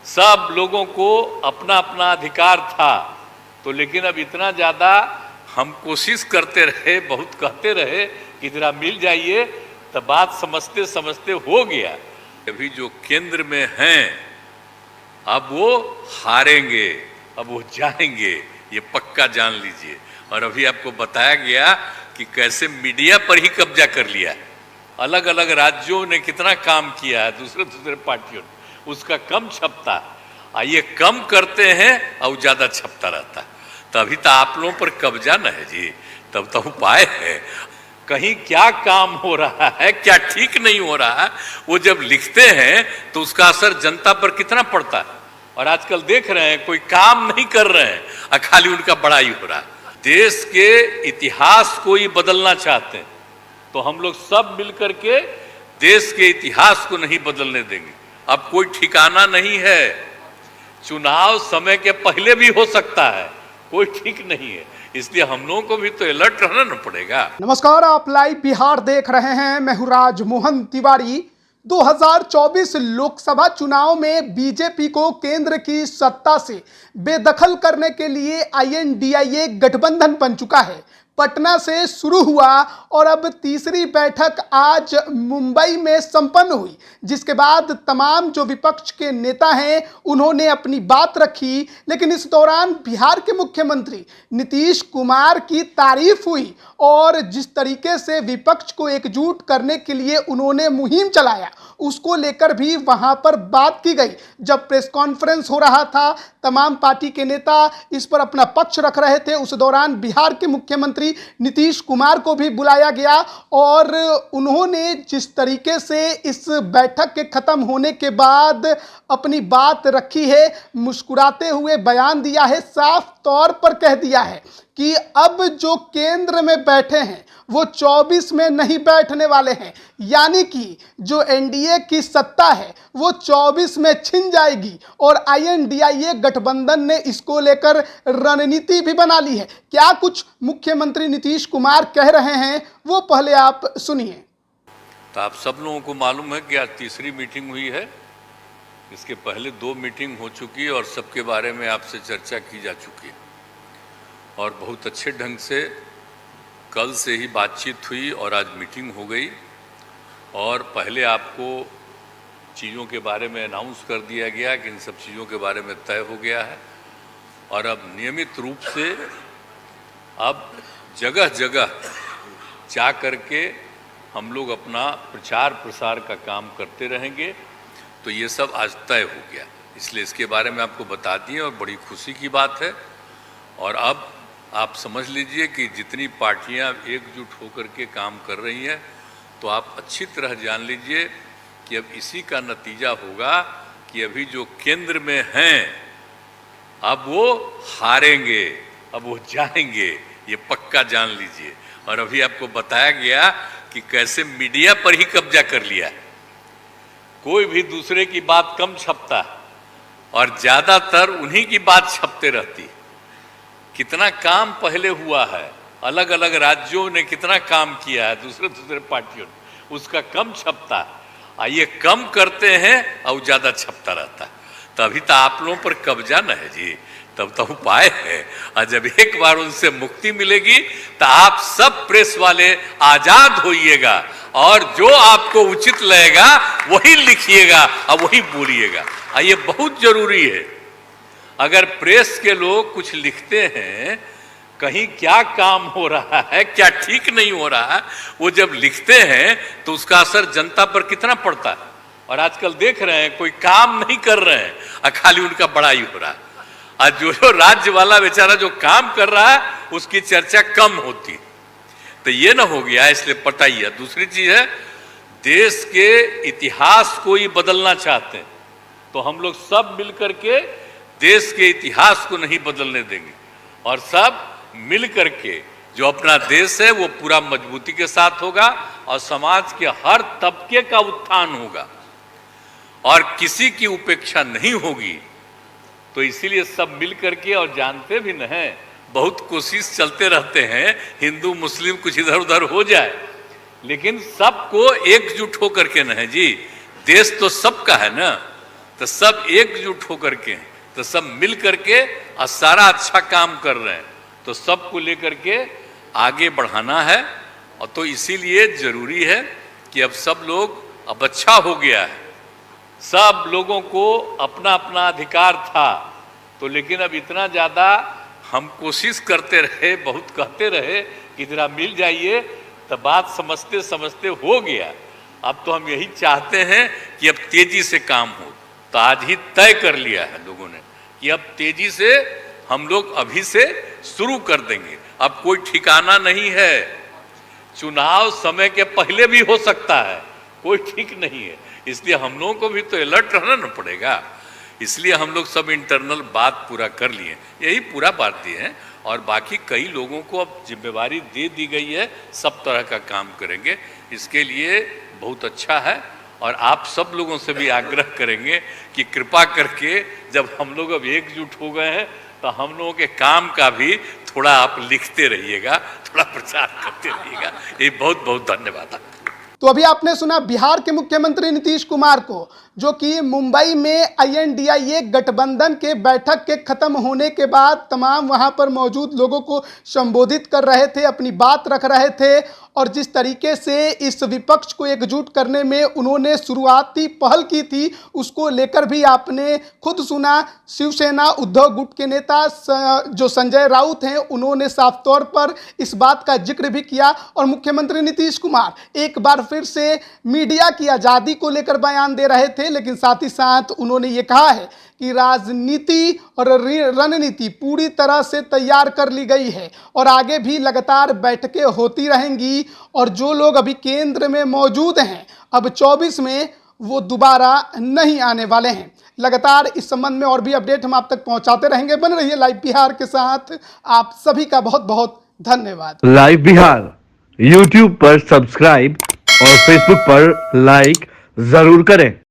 सब लोगों को अपना अपना अधिकार था। तो लेकिन अब इतना ज़्यादा हम कोशिश करते रहे, बहुत कहते रहे कि जरा मिल जाइए, तो बात समझते समझते हो गया। अभी जो केंद्र में हैं अब वो हारेंगे, अब वो जाएंगे, ये पक्का जान लीजिए। और अभी आपको बताया गया कि कैसे मीडिया पर ही कब्जा कर लिया है। अलग अलग राज्यों ने कितना काम किया है, दूसरे दूसरे पार्टियों ने, उसका कम छपता है। ये कम करते हैं और ज़्यादा छपता रहता है। तभी तो आप लोगों पर कब्जा न है जी, तब तो उपाय है। कहीं क्या काम हो रहा है, क्या ठीक नहीं हो रहा है, वो जब लिखते हैं तो उसका असर जनता पर कितना पड़ता है। और आजकल देख रहे हैं कोई काम नहीं कर रहे हैं और खाली उनका बड़ाई हो रहा है। देश के इतिहास को ही बदलना चाहते हैं, तो हम लोग सब मिलकर के देश के इतिहास को नहीं बदलने देंगे। अब कोई ठिकाना नहीं है, चुनाव समय के पहले भी हो सकता है, कोई ठीक नहीं है। इसलिए हम लोगों को भी तो अलर्ट रहना पड़ेगा। नमस्कार, आप लाइव बिहार देख रहे हैं। मैं हूं राजमोहन तिवारी। 2024 लोकसभा चुनाव में बीजेपी को केंद्र की सत्ता से बेदखल करने के लिए INDIA गठबंधन बन चुका है। पटना से शुरू हुआ और अब तीसरी बैठक आज मुंबई में संपन्न हुई, जिसके बाद तमाम जो विपक्ष के नेता हैं उन्होंने अपनी बात रखी। लेकिन इस दौरान बिहार के मुख्यमंत्री नीतीश कुमार की तारीफ हुई और जिस तरीके से विपक्ष को एकजुट करने के लिए उन्होंने मुहिम चलाया, उसको लेकर भी वहां पर बात की गई। जब प्रेस कॉन्फ्रेंस हो रहा था, तमाम पार्टी के नेता इस पर अपना पक्ष रख रहे थे। उस दौरान बिहार के मुख्यमंत्री नीतीश कुमार को भी बुलाया गया और उन्होंने जिस तरीके से इस बैठक के खत्म होने के बाद अपनी बात रखी है, मुस्कुराते हुए बयान दिया है, साफ तौर पर कह दिया है कि अब जो केंद्र में बैठे हैं वो 24 में नहीं बैठने वाले हैं। यानी कि जो NDA की सत्ता है वो 24 में छिन जाएगी और INDIA गठबंधन ने इसको लेकर रणनीति भी बना ली है। क्या कुछ मुख्यमंत्री नीतीश कुमार कह रहे हैं वो पहले आप सुनिए। तो आप सब लोगों को मालूम है कि आज तीसरी मीटिंग हुई है। इसके पहले 2 मीटिंग हो चुकी है और सबके बारे में आपसे चर्चा की जा चुकी है और बहुत अच्छे ढंग से कल से ही बातचीत हुई और आज मीटिंग हो गई। और पहले आपको चीज़ों के बारे में अनाउंस कर दिया गया कि इन सब चीज़ों के बारे में तय हो गया है और अब नियमित रूप से अब जगह जगह जा कर के हम लोग अपना प्रचार प्रसार का काम करते रहेंगे। तो ये सब आज तय हो गया, इसलिए इसके बारे में आपको बता दिए और बड़ी खुशी की बात है। और अब आप समझ लीजिए कि जितनी पार्टियां एकजुट होकर के काम कर रही हैं, तो आप अच्छी तरह जान लीजिए कि अब इसी का नतीजा होगा कि अभी जो केंद्र में हैं अब वो हारेंगे, अब वो जाएंगे, ये पक्का जान लीजिए। और अभी आपको बताया गया कि कैसे मीडिया पर ही कब्जा कर लिया है। कोई भी दूसरे की बात कम छपता है और ज़्यादातर उन्हीं की बात छपते रहती है। कितना काम पहले हुआ है, अलग अलग राज्यों ने कितना काम किया है, दूसरे दूसरे पार्टियों ने, उसका कम छपता है। ये कम करते हैं और ज़्यादा छपता रहता है। तभी तो आप लोगों पर कब्जा न है जी, तब तो उपाय है। और जब एक बार उनसे मुक्ति मिलेगी तो आप सब प्रेस वाले आज़ाद होइएगा और जो आपको उचित लगेगा वही लिखिएगा और वही बोलिएगा। ये बहुत जरूरी है। अगर प्रेस के लोग कुछ लिखते हैं, कहीं क्या काम हो रहा है, क्या ठीक नहीं हो रहा है, वो जब लिखते हैं तो उसका असर जनता पर कितना पड़ता है। और आजकल देख रहे हैं कोई काम नहीं कर रहे हैं और खाली उनका बड़ाई हो रहा है। और जो राज्य वाला बेचारा जो काम कर रहा है उसकी चर्चा कम होती है। तो ये ना हो गया, इसलिए पता ही है। दूसरी चीज है, देश के इतिहास को ही बदलना चाहते हैं, तो हम लोग सब मिलकर के देश के इतिहास को नहीं बदलने देंगे और सब मिल करके जो अपना देश है वो पूरा मजबूती के साथ होगा और समाज के हर तबके का उत्थान होगा और किसी की उपेक्षा नहीं होगी। तो इसीलिए सब मिल करके, और जानते भी न हैं, बहुत कोशिश चलते रहते हैं हिंदू मुस्लिम कुछ इधर उधर हो जाए, लेकिन सबको एकजुट होकर के न है जी। देश तो सबका है ना, तो सब एकजुट होकर के हैं, तो सब मिल करके और सारा अच्छा काम कर रहे हैं, तो सबको लेकर के आगे बढ़ाना है। और तो इसीलिए जरूरी है कि अब सब लोग, अब अच्छा हो गया है, सब लोगों को अपना अपना अधिकार था, तो लेकिन अब इतना ज़्यादा हम कोशिश करते रहे, बहुत कहते रहे कि जरा मिल जाइए, तो बात समझते समझते हो गया। अब तो हम यही चाहते हैं कि अब तेजी से काम हो। तो आज ही तय कर लिया है लोगों ने कि अब तेजी से हम लोग अभी से शुरू कर देंगे। अब कोई ठिकाना नहीं है, चुनाव समय के पहले भी हो सकता है, कोई ठीक नहीं है। इसलिए हम लोगों को भी तो अलर्ट रहना न पड़ेगा। इसलिए हम लोग सब इंटरनल बात पूरा कर लिए, यही पूरा बात दी है। और बाकी कई लोगों को अब जिम्मेवारी दे दी गई है, सब तरह का काम करेंगे। इसके लिए बहुत अच्छा है। और आप सब लोगों से भी आग्रह करेंगे कि कृपा करके जब हम लोग अब एकजुट हो गए हैं, तो हम लोगों के काम का भी थोड़ा आप लिखते रहिएगा, थोड़ा प्रचार करते रहिएगा। ये बहुत बहुत धन्यवाद। तो अभी आपने सुना बिहार के मुख्यमंत्री नीतीश कुमार को, जो कि मुंबई में INDIA गठबंधन के बैठक के खत्म होने के बाद तमाम वहां पर मौजूद लोगों को संबोधित कर रहे थे, अपनी बात रख रहे थे। और जिस तरीके से इस विपक्ष को एकजुट करने में उन्होंने शुरुआती पहल की थी, उसको लेकर भी आपने खुद सुना। शिवसेना उद्धव गुट के नेता जो संजय राउत हैं, उन्होंने साफ तौर पर इस बात का जिक्र भी किया। और मुख्यमंत्री नीतीश कुमार एक बार फिर से मीडिया की आज़ादी को लेकर बयान दे रहे थे, लेकिन साथ ही साथ उन्होंने ये कहा है कि राजनीति और रणनीति पूरी तरह से तैयार कर ली गई है और आगे भी लगातार बैठकें होती रहेंगी। और जो लोग अभी केंद्र में मौजूद हैं, अब 24 में वो दोबारा नहीं आने वाले हैं। लगातार इस संबंध में और भी अपडेट हम आप तक पहुंचाते रहेंगे। बन रहिए लाइव बिहार के साथ। आप सभी का बहुत बहुत धन्यवाद। लाइव बिहार YouTube पर सब्सक्राइब और Facebook पर लाइक जरूर करें।